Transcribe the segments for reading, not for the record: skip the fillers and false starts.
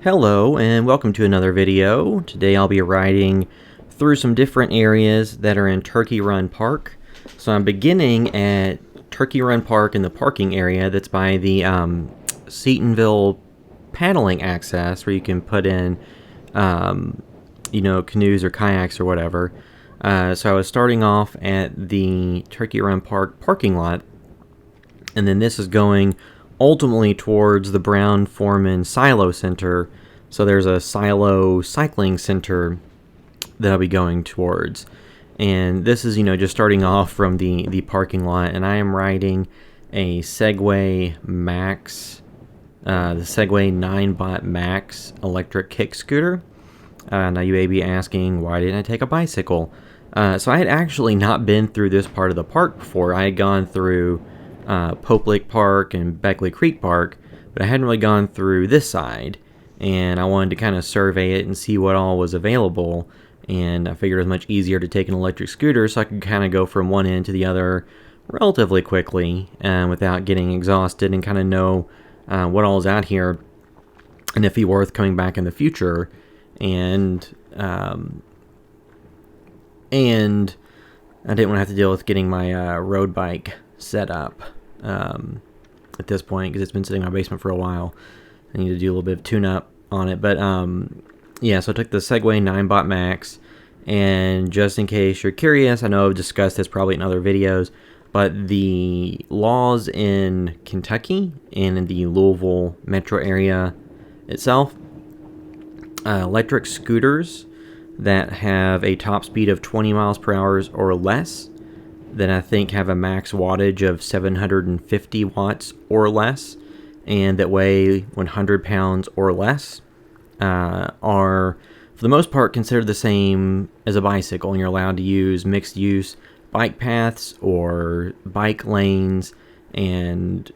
Hello and welcome to another video. Today I'll be riding through some different areas that are in Turkey Run Park. So I'm beginning at Turkey Run Park in the parking area that's by the Seatonville paddling access where you can put in canoes or kayaks or whatever. So I was starting off at the Turkey Run Park parking lot, and then this is going ultimately towards the Brown-Forman Silo Center. So there's a silo cycling center that I'll be going towards. And this is, just starting off from the parking lot, and I am riding a Segway Max, the Segway Ninebot Max electric kick scooter. Now you may be asking, why didn't I take a bicycle? So I had actually not been through this part of the park before. I had gone through Pope Lake Park and Beckley Creek Park, but I hadn't really gone through this side, and I wanted to kind of survey it and see what all was available, and I figured it was much easier to take an electric scooter so I could kind of go from one end to the other relatively quickly without getting exhausted, and kind of know what all is out here and if it'd be worth coming back in the future. And I didn't want to have to deal with getting my road bike set up at this point, because it's been sitting in my basement for a while. I need to do a little bit of tune-up on it. But yeah, so I took the Segway Ninebot Max, and just in case you're curious, I know I've discussed this probably in other videos, but the laws in Kentucky and in the Louisville metro area itself, electric scooters that have a top speed of 20 miles per hour or less, that I think have a max wattage of 750 watts or less, and that weigh 100 pounds or less, are, for the most part, considered the same as a bicycle, and you're allowed to use mixed-use bike paths or bike lanes, and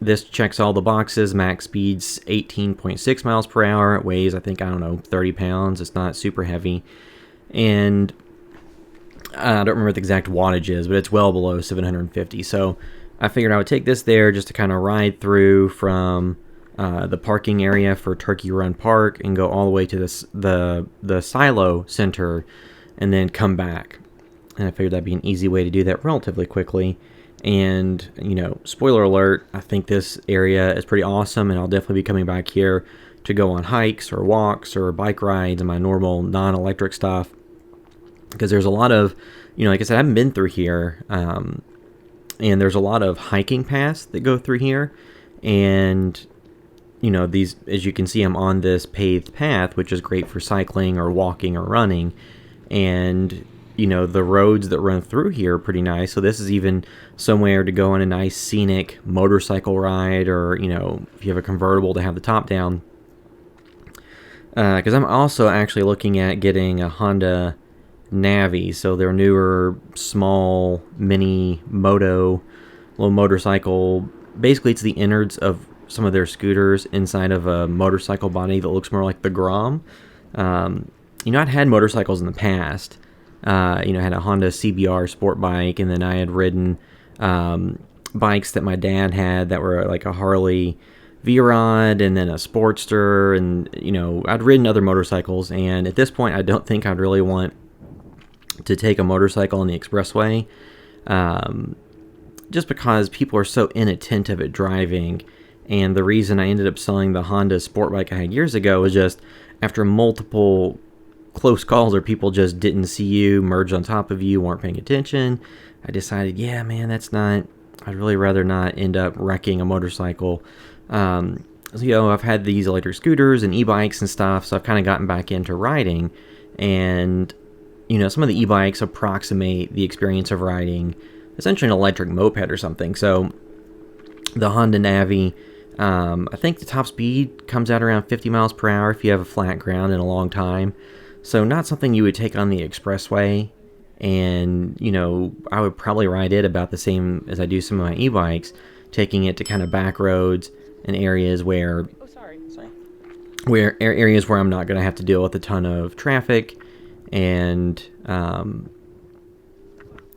this checks all the boxes. Max speed's 18.6 miles per hour. It weighs, I think, 30 pounds. It's not super heavy, and I don't remember what the exact wattage is, but it's well below 750. So I figured I would take this there just to kind of ride through from the parking area for Turkey Run Park and go all the way to the Silo Center and then come back. And I figured that'd be an easy way to do that relatively quickly. And, spoiler alert, I think this area is pretty awesome, and I'll definitely be coming back here to go on hikes or walks or bike rides and my normal non-electric stuff. Because there's a lot of, like I said, I haven't been through here, and there's a lot of hiking paths that go through here, and, these, as you can see, I'm on this paved path, which is great for cycling or walking or running, and, the roads that run through here are pretty nice, so this is even somewhere to go on a nice scenic motorcycle ride, or, if you have a convertible, to have the top down, because I'm also actually looking at getting a Honda Navi, so their newer, small, mini Meadow little motorcycle. Basically, it's the innards of some of their scooters inside of a motorcycle body that looks more like the Grom. I'd had motorcycles in the past. I had a Honda CBR sport bike, and then I had ridden bikes that my dad had that were like a Harley V-Rod, and then a Sportster, and, I'd ridden other motorcycles, and at this point, I don't think I'd really want to take a motorcycle on the expressway, just because people are so inattentive at driving. And the reason I ended up selling the Honda sport bike I had years ago was just after multiple close calls where people just didn't see you, merged on top of you, weren't paying attention, I decided, yeah, man, I'd really rather not end up wrecking a motorcycle. I've had these electric scooters and e-bikes and stuff, so I've kind of gotten back into riding, and some of the e-bikes approximate the experience of riding essentially an electric moped or something. So the Honda Navi, I think the top speed comes out around 50 miles per hour if you have a flat ground in a long time. So not something you would take on the expressway. And, I would probably ride it about the same as I do some of my e-bikes, taking it to kind of back roads and areas where, areas where I'm not going to have to deal with a ton of traffic. And,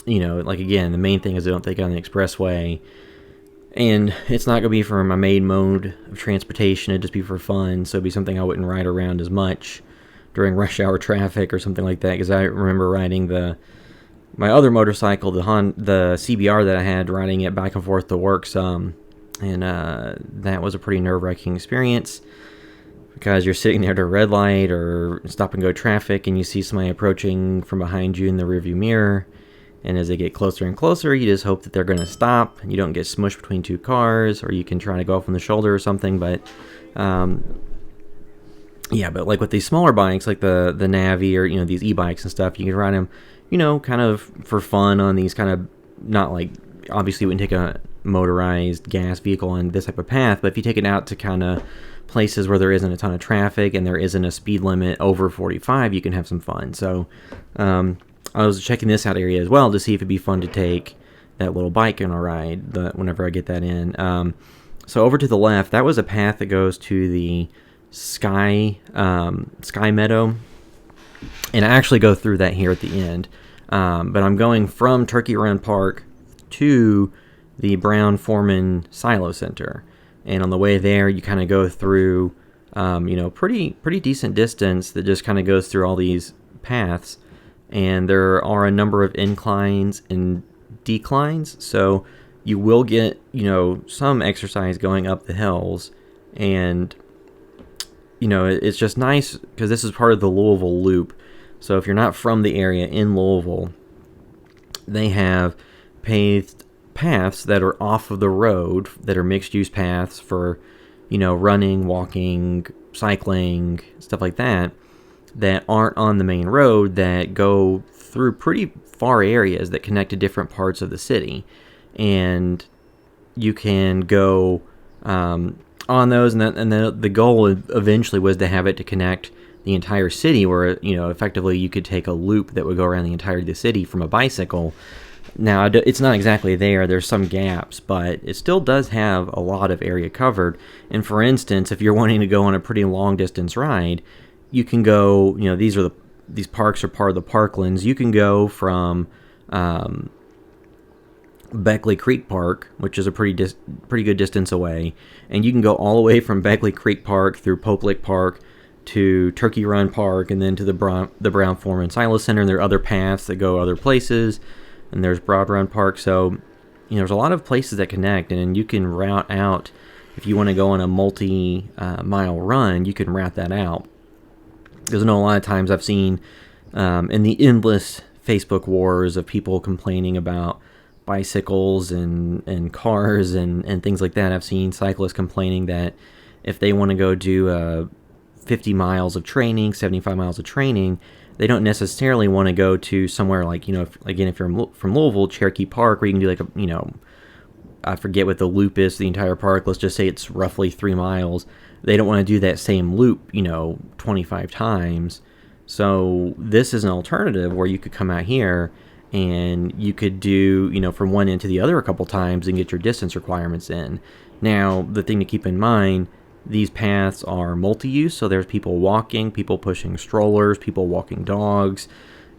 again, the main thing is I don't take it on the expressway And it's not going to be for my main mode of transportation. It'd just be for fun. So it'd be something I wouldn't ride around as much during rush hour traffic or something like that. Because I remember riding my other motorcycle, the CBR that I had, riding it back and forth to work some. And that was a pretty nerve-wracking experience. Because you're sitting there at a red light or stop and go traffic, and you see somebody approaching from behind you in the rearview mirror. And as they get closer and closer, you just hope that they're going to stop and you don't get smushed between two cars, or you can try to go off on the shoulder or something. But yeah, but like with these smaller bikes, like the Navi or, you know, these e-bikes and stuff, you can ride them, you know, kind of for fun on these kind of, not like, obviously you wouldn't take a motorized gas vehicle on this type of path, but if you take it out to kind of places where there isn't a ton of traffic and there isn't a speed limit over 45, you can have some fun. So I was checking this out area as well to see if it'd be fun to take that little bike on a ride whenever I get that in. So over to the left, that was a path that goes to the Sky Meadow, and I actually go through that here at the end. But I'm going from Turkey Run Park to the Brown-Forman Silo Center, and on the way there, you kind of go through, you know, pretty decent distance that just kind of goes through all these paths. And there are a number of inclines and declines, so you will get, you know, some exercise going up the hills. And, you know, it's just nice because this is part of the Louisville Loop. So if you're not from the area in Louisville, they have paved paths that are off of the road that are mixed-use paths for, you know, running, walking, cycling, stuff like that, that aren't on the main road, that go through pretty far areas that connect to different parts of the city. And you can go on those, and the goal eventually was to have it to connect the entire city, where, you know, effectively you could take a loop that would go around the entirety of the city from a bicycle. Now, it's not exactly there. There's some gaps, but it still does have a lot of area covered. And for instance, if you're wanting to go on a pretty long distance ride, you can go, you know, these parks are part of the parklands. You can go from Beckley Creek Park, which is a pretty good distance away, and you can go all the way from Beckley Creek Park through Poplick Park to Turkey Run Park, and then to the Brown-Forman Silo Center. And there are other paths that go other places, and there's Broad Run Park. So, you know, there's a lot of places that connect, and you can route out, if you want to go on a multi-mile run, you can route that out. Because I know a lot of times I've seen in the endless Facebook wars of people complaining about bicycles and cars and things like that, I've seen cyclists complaining that if they want to go do 50 miles of training, 75 miles of training, they don't necessarily want to go to somewhere like, you know, if you're from Louisville, Cherokee Park, where you can do like a, you know, I forget what the loop is, the entire park, let's just say it's roughly 3 miles. They don't want to do that same loop, you know, 25 times. So this is an alternative where you could come out here and you could do, you know, from one end to the other a couple times and get your distance requirements in. Now, the thing to keep in mind, these paths are multi-use, so there's people walking, people pushing strollers, people walking dogs,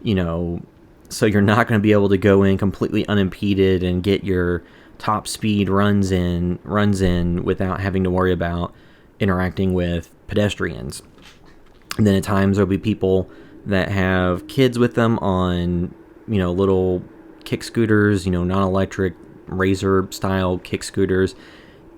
you know, so you're not going to be able to go in completely unimpeded and get your top speed runs in without having to worry about interacting with pedestrians. And then at times there'll be people that have kids with them on, you know, little kick scooters, you know, non-electric razor style kick scooters.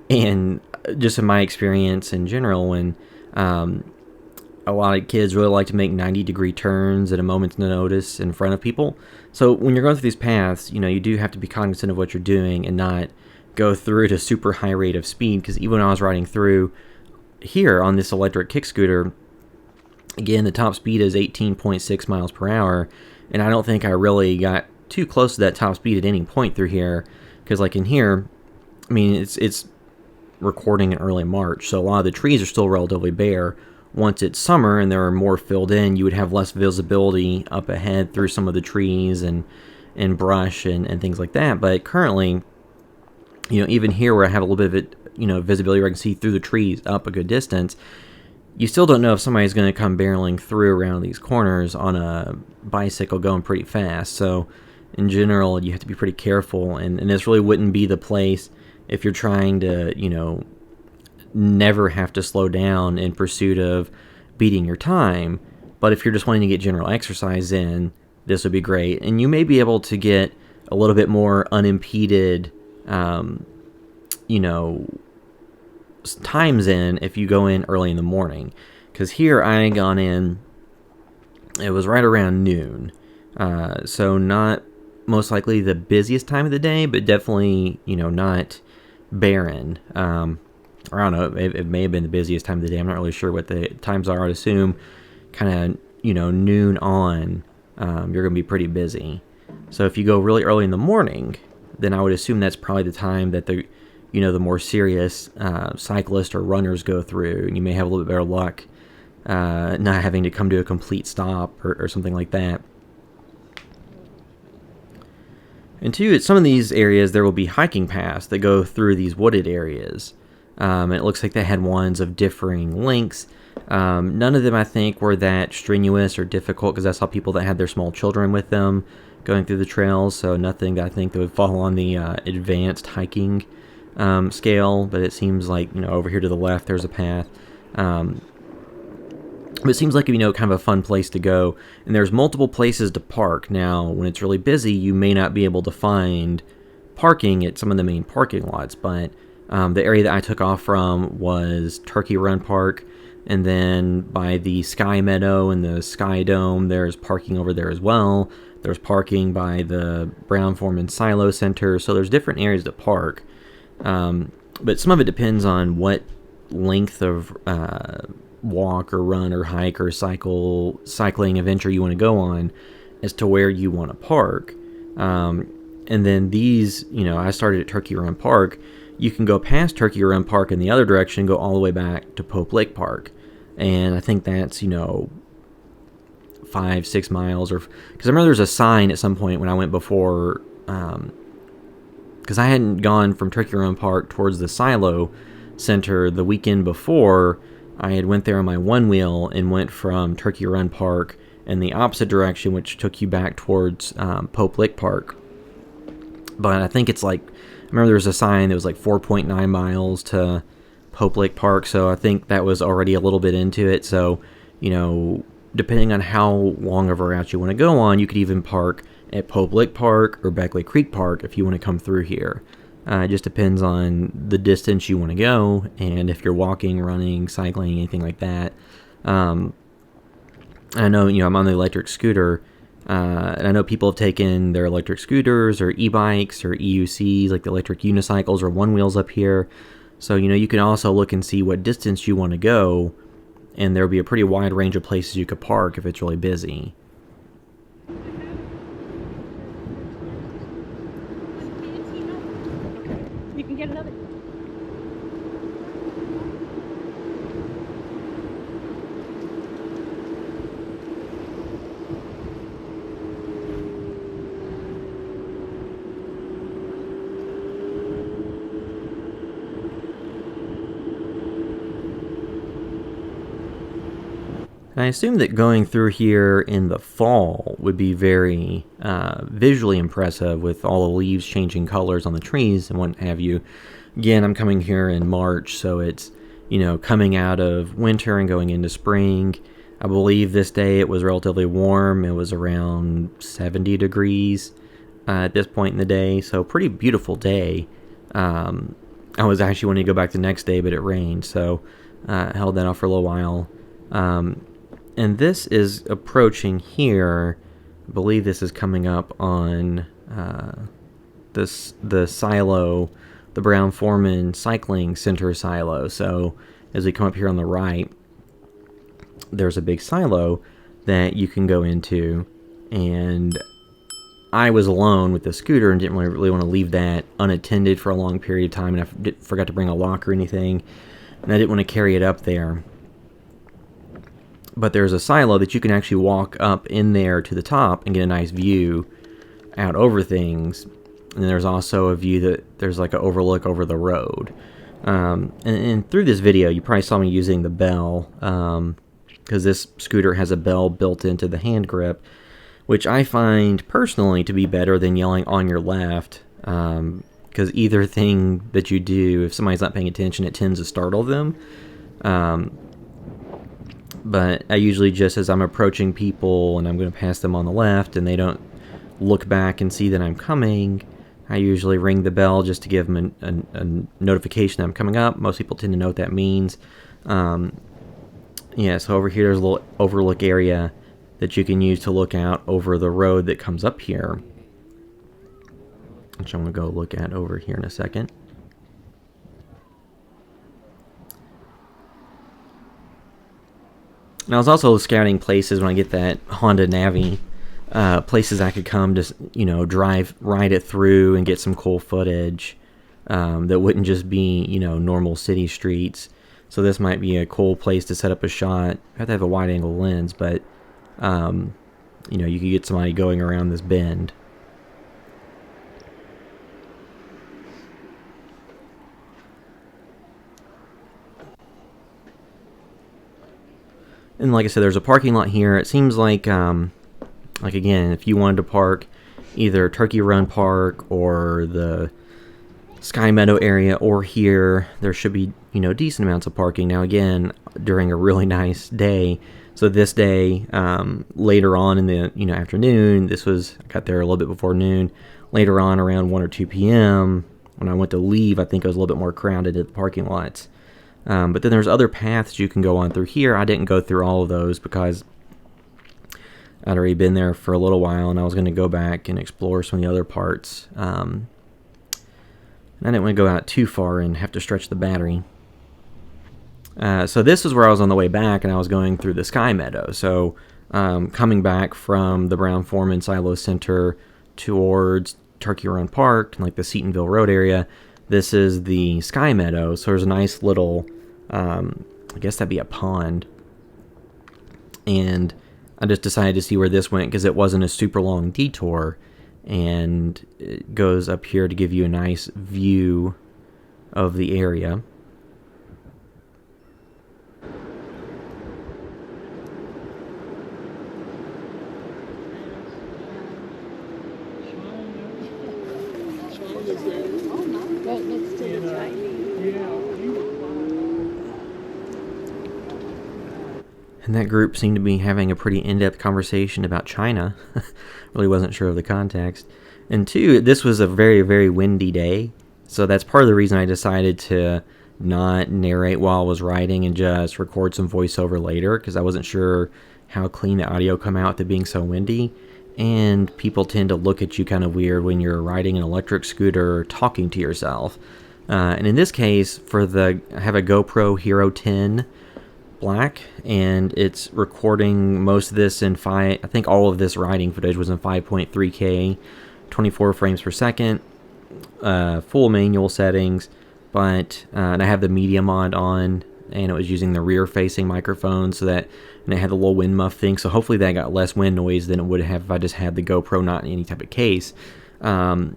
And just in my experience in general, when a lot of kids really like to make 90-degree turns at a moment's notice in front of people. So when you're going through these paths, you know, you do have to be cognizant of what you're doing and not go through at a super high rate of speed. Because even when I was riding through here on this electric kick scooter, again, the top speed is 18.6 miles per hour, and I don't think I really got too close to that top speed at any point through here, because like in here, I mean, it's recording in early March, so a lot of the trees are still relatively bare. Once it's summer and they're more filled in, you would have less visibility up ahead through some of the trees and brush and things like that. But currently, you know, even here where I have a little bit of it, you know, visibility where I can see through the trees up a good distance, you still don't know if somebody's going to come barreling through around these corners on a bicycle going pretty fast. So in general, you have to be pretty careful, and this really wouldn't be the place if you're trying to, never have to slow down in pursuit of beating your time. But if you're just wanting to get general exercise in, this would be great. And you may be able to get a little bit more unimpeded, times in if you go in early in the morning. Because here I had gone in, it was right around noon. So not most likely the busiest time of the day, but definitely, not barren. Or I don't know, it may have been the busiest time of the day. I'm not really sure what the times are. I'd assume kind of, noon on, you're going to be pretty busy. So if you go really early in the morning, then I would assume that's probably the time that the more serious cyclists or runners go through, and you may have a little bit better luck not having to come to a complete stop or something like that. And two, at some of these areas, there will be hiking paths that go through these wooded areas. And it looks like they had ones of differing lengths. None of them, I think, were that strenuous or difficult, because I saw people that had their small children with them going through the trails, so nothing that I think that would fall on the advanced hiking scale. But it seems like, over here to the left, there's a path. But it seems like, kind of a fun place to go. And there's multiple places to park. Now, when it's really busy, you may not be able to find parking at some of the main parking lots. But the area that I took off from was Turkey Run Park. And then by the Sky Meadow and the Sky Dome, there's parking over there as well. There's parking by the Brown-Forman Silo Center. So there's different areas to park. But some of it depends on what length of walk or run or hike or cycling adventure you want to go on as to where you want to park. And then these, I started at Turkey Run Park. You can go past Turkey Run Park in the other direction, go all the way back to Pope Lake Park. And I think that's, 5-6 miles, or because I remember there's a sign at some point when I went before, because I hadn't gone from Turkey Run Park towards the Silo Center the weekend before. I had went there on my one wheel and went from Turkey Run Park in the opposite direction, which took you back towards Pope Lake Park. But I think it's like, I remember there was a sign that was like 4.9 miles to Pope Lake Park, so I think that was already a little bit into it. So, depending on how long of a route you want to go on, you could even park at Pope Lake Park or Beckley Creek Park if you want to come through here. It just depends on the distance you want to go, and if you're walking, running, cycling, anything like that. I know, I'm on the electric scooter, and I know people have taken their electric scooters or e-bikes or EUCs, like the electric unicycles or one wheels up here. So, you can also look and see what distance you want to go, and there'll be a pretty wide range of places you could park if it's really busy. You can get another. I assume that going through here in the fall would be very visually impressive, with all the leaves changing colors on the trees and what have you. Again, I'm coming here in March, so it's, coming out of winter and going into spring. I believe this day it was relatively warm. It was around 70 degrees at this point in the day, so pretty beautiful day. I was actually wanting to go back the next day, but it rained, so I held that off for a little while. And this is approaching here. I believe this is coming up on the silo, the Brown-Forman Cycling Center silo. So as we come up here on the right, there's a big silo that you can go into. And I was alone with the scooter and didn't really want to leave that unattended for a long period of time. And I forgot to bring a lock or anything. And I didn't want to carry it up there. But there's a silo that you can actually walk up in there to the top and get a nice view out over things. And there's also a view that there's like an overlook over the road. And through this video, you probably saw me using the bell, because this scooter has a bell built into the hand grip, which I find personally to be better than yelling on your left. because either thing that you do, if somebody's not paying attention, it tends to startle them. But I usually just, as I'm approaching people and I'm going to pass them on the left and they don't look back and see that I'm coming, I usually ring the bell just to give them a notification that I'm coming up. Most people tend to know what that means. Yeah, so over here there's a little overlook area that you can use to look out over the road that comes up here, which I'm going to go look at over here in a second. And I was also scouting places when I get that Honda Navi, places I could come to, ride it through and get some cool footage that wouldn't just be, normal city streets. So this might be a cool place to set up a shot. I have to have a wide-angle lens, but, you could get somebody going around this bend. And like I said, there's a parking lot here. It seems like again, if you wanted to park either Turkey Run Park or the Sky Meadow area or here, there should be, decent amounts of parking. Now again, during a really nice day. So this day, later on in the, afternoon, I got there a little bit before noon. Later on, around 1 or 2 p.m., when I went to leave, I think it was a little bit more crowded at the parking lots. But then there's other paths you can go on through here. I didn't go through all of those because I'd already been there for a little while, and I was going to go back and explore some of the other parts. And I didn't want to go out too far and have to stretch the battery. So this is where I was on the way back, and I was going through the Sky Meadow. So coming back from the Brown-Forman Silo Center towards Turkey Run Park, like the Seatonville Road area, this is the Sky Meadow. So there's a nice little, I guess that'd be a pond. And I just decided to see where this went because it wasn't a super long detour. And it goes up here to give you a nice view of the area. And that group seemed to be having a pretty in-depth conversation about China. Really wasn't sure of the context. And two, this was a very, very windy day. So that's part of the reason I decided to not narrate while I was riding and just record some voiceover later, because I wasn't sure how clean the audio come out with it being so windy. And people tend to look at you kind of weird when you're riding an electric scooter talking to yourself. And in this case, I have a GoPro Hero 10 Black, and it's recording most of this in I think all of this riding footage was in 5.3K, 24 frames per second, full manual settings, but and I have the media mod on, and it was using the rear-facing microphone, and it had the little wind muff thing, so hopefully that got less wind noise than it would have if I just had the GoPro not in any type of case. But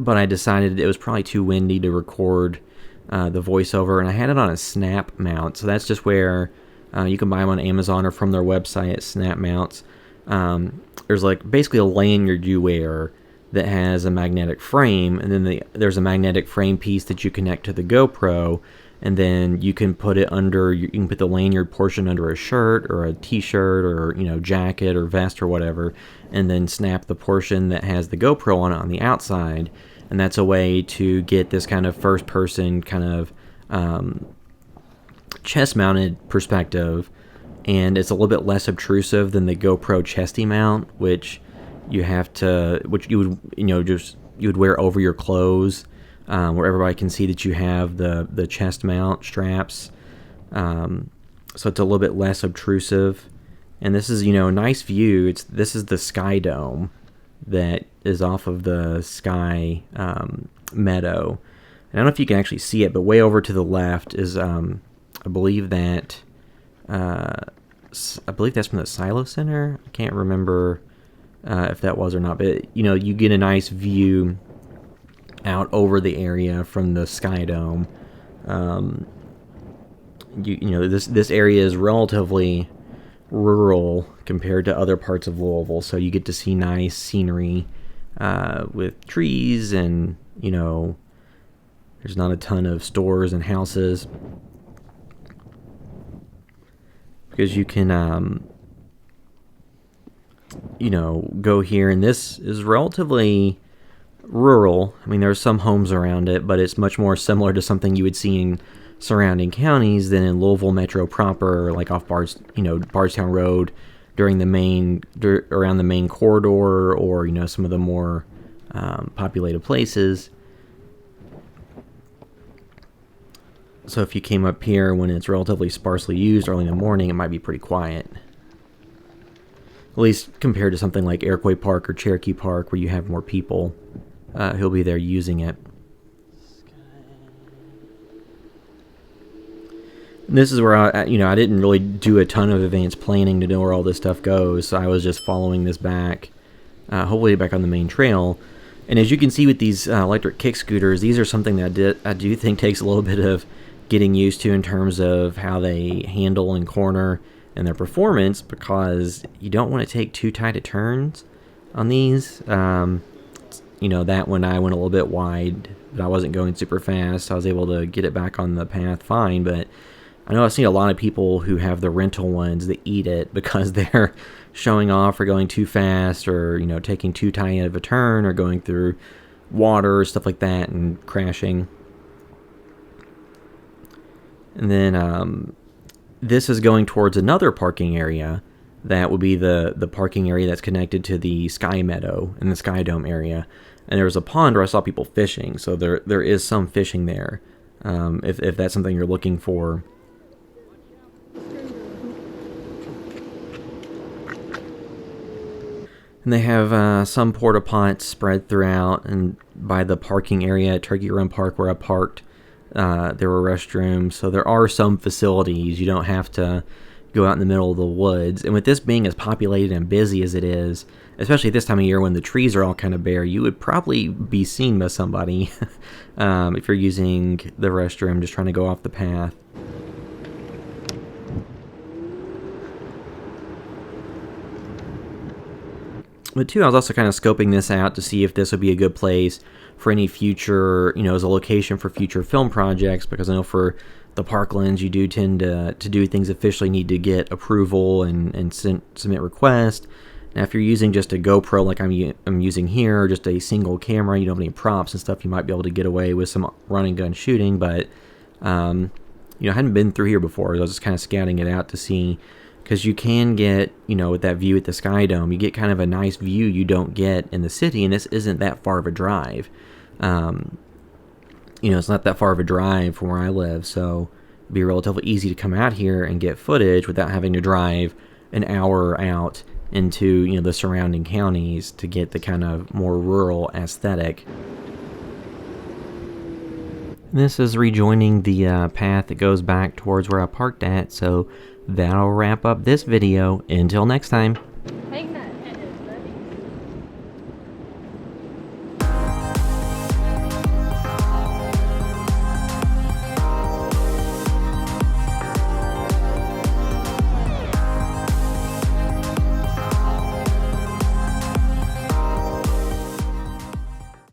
I decided it was probably too windy to record the voiceover, and I had it on a snap mount. So that's just where you can buy them on Amazon or from their website at Snap Mounts. There's like basically a lanyard you wear that has a magnetic frame, and then there's a magnetic frame piece that you connect to the GoPro, and then you can put it under. You can put the lanyard portion under a shirt or a t-shirt or jacket or vest or whatever, and then snap the portion that has the GoPro on it on the outside. And that's a way to get this kind of first-person kind of chest-mounted perspective, and it's a little bit less obtrusive than the GoPro chesty mount, which you would wear over your clothes, where everybody can see that you have the chest mount straps. So it's a little bit less obtrusive, and this is a nice view. This is the Sky Dome that is off of the Sky Meadow. And I don't know if you can actually see it, but way over to the left is, I believe that's from the Silo Center. I can't remember if that was or not, but you get a nice view out over the area from the Sky Dome. This area is relatively rural compared to other parts of Louisville, so you get to see nice scenery with trees and You know, there's not a ton of stores and houses. Because you can, you know, go here, and this is relatively rural. I mean, there's some homes around it, but it's much more similar to something you would see in surrounding counties than in Louisville Metro proper, like off Bardstown Road, around the main corridor, or you know, some of the more populated places. So if you came up here when it's relatively sparsely used early in the morning, it might be pretty quiet. At least compared to something like Iroquois Park or Cherokee Park, where you have more people who'll be there using it. And this is where I didn't really do a ton of advanced planning to know where all this stuff goes, so I was just following this back, hopefully back on the main trail. And as you can see with these electric kick scooters, these are something that I do think takes a little bit of getting used to in terms of how they handle and corner and their performance, because you don't want to take too tight of turns on these. You know, that one I went a little bit wide, but I wasn't going super fast. I was able to get it back on the path fine, but I know I've seen a lot of people who have the rental ones that eat it because they're showing off or going too fast, or, you know, taking too tight of a turn, or going through water or stuff like that and crashing. And then this is going towards another parking area that would be the parking area that's connected to the Sky Meadow and the Sky Dome area. And there was a pond where I saw people fishing, so there is some fishing there, if that's something you're looking for. And they have some porta pots spread throughout, and by the parking area at Turkey Run Park where I parked, there were restrooms. So there are some facilities. You don't have to go out in the middle of the woods. And with this being as populated and busy as it is, especially this time of year when the trees are all kind of bare, you would probably be seen by somebody if you're using the restroom, just trying to go off the path. But too, I was also kind of scoping this out to see if this would be a good place for any future, you know, as a location for future film projects, because I know for the Parklands, you do tend to do things officially need to get approval and submit requests. Now, if you're using just a GoPro like I'm using here, or just a single camera, you don't have any props and stuff, you might be able to get away with some run and gun shooting. But, you know, I hadn't been through here before, so I was just kind of scouting it out to see, because you can get, you know, with that view at the Sky Dome, you get kind of a nice view you don't get in the city, and this isn't that far of a drive. You know, it's not that far of a drive from where I live, so it'd be relatively easy to come out here and get footage without having to drive an hour out into, you know, the surrounding counties to get the kind of more rural aesthetic. This is rejoining the path that goes back towards where I parked at, so that'll wrap up this video. Until next time.